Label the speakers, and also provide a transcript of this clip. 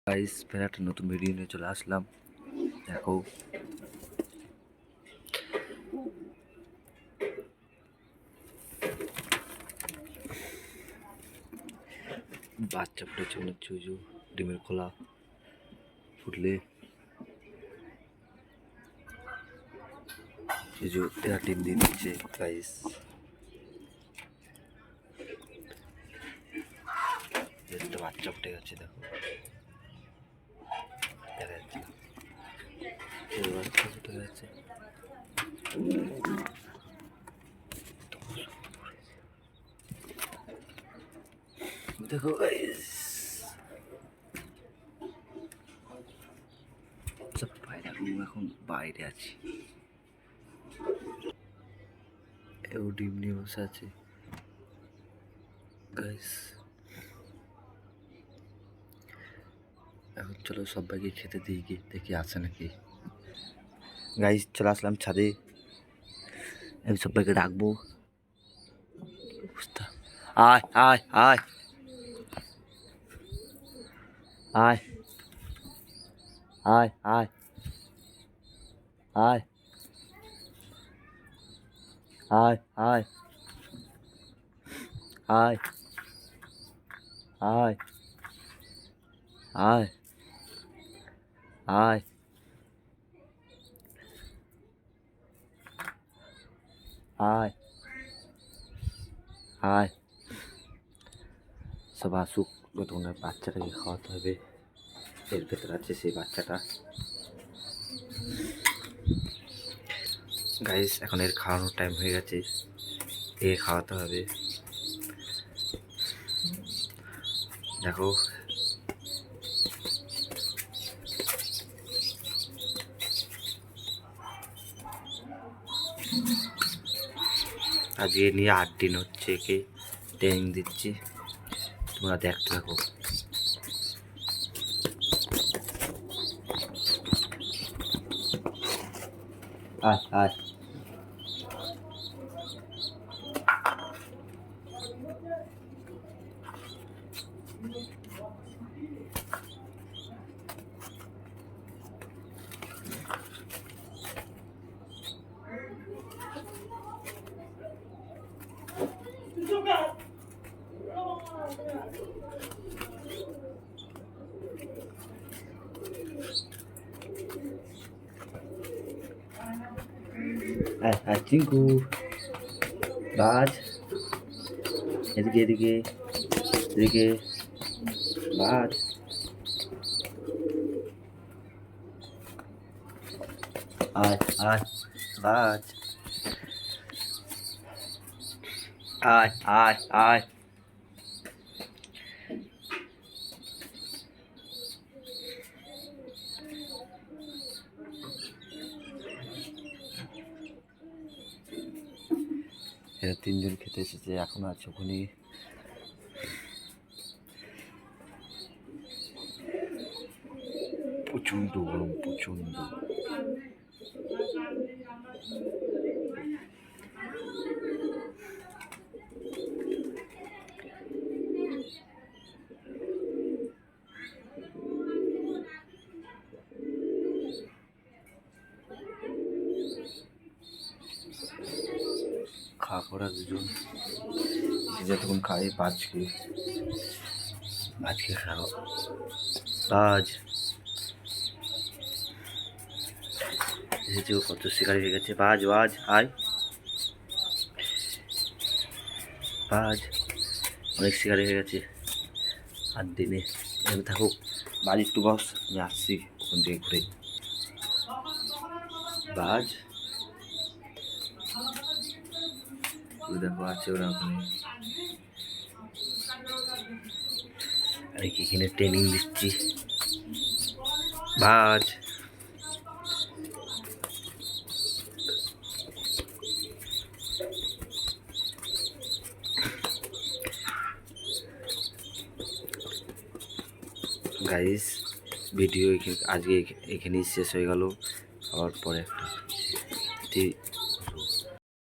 Speaker 1: Guys ফের একটা নতুন ভিডিও নিয়ে চলে আসলাম। দেখো বাচ্চা ফুটেছে মনে হচ্ছে, ডিমের খোলা ফুটলে এরা ডিম দিয়ে দিচ্ছে। গাইস একটা বাচ্চা ফুটে গেছে, দেখো দেখা যাচ্ছে না? বাচ্চা ফুটে গেছে। দেখো গাইস এখন বাইরে আছি, এও ডিম নিয়ে বসে আছে। গাইস এখন চলো সবাইকে খেতে দিই, গিয়ে দেখি আসে নাকি। গাইস চলে আসলাম ছাদে, আমি সবাইকে ডাকবো। আয় আয় আয় আয় আয় আয় আয় আয় আয় আয় আয় আয় আয় আয় আয় সব আসুক, তখন বাচ্চাটাকে খাওয়াতে হবে। এর ভেতরে আছে সেই বাচ্চাটা। গাইস এখন এর খাওয়ানোর টাইম হয়ে গেছে, এ খাওয়াতে হবে। দেখো আজকে নিয়ে 8 দিন হচ্ছে, একে ট্রেনিং দিচ্ছি, তোমরা দেখতে থাকো। আয় আয় আয় আয় চিঙ্কু, বাজ এদিকে এদিকে এদিকে, বাজ আয় আয় বাজ আয় আয় আয়। এরা 3 জন খেতে এসেছে, এখন আছে ওখানে। প্রচণ্ড গরম, প্রচণ্ড। খাওয়া দুজন যতক্ষণ খাই, বাজকে খাও। বাজ এসেছে, কত শিকারি হয়ে গেছে। বাজ বাজ আয়, বাজ অনেক শিকারি হয়ে গেছে 8 দিনে। এখানে থাকুক, বাজ একটু বস, আমি আসছি ওখান থেকে ঘুরে। বাজ দেখো আছে ওরা ওখানে, আমি এখানে ট্রেনিং দিচ্ছি। বাজ গাইস ভিডিও আজকে এখানেই শেষ হয়ে গেল। আবার পরে একটা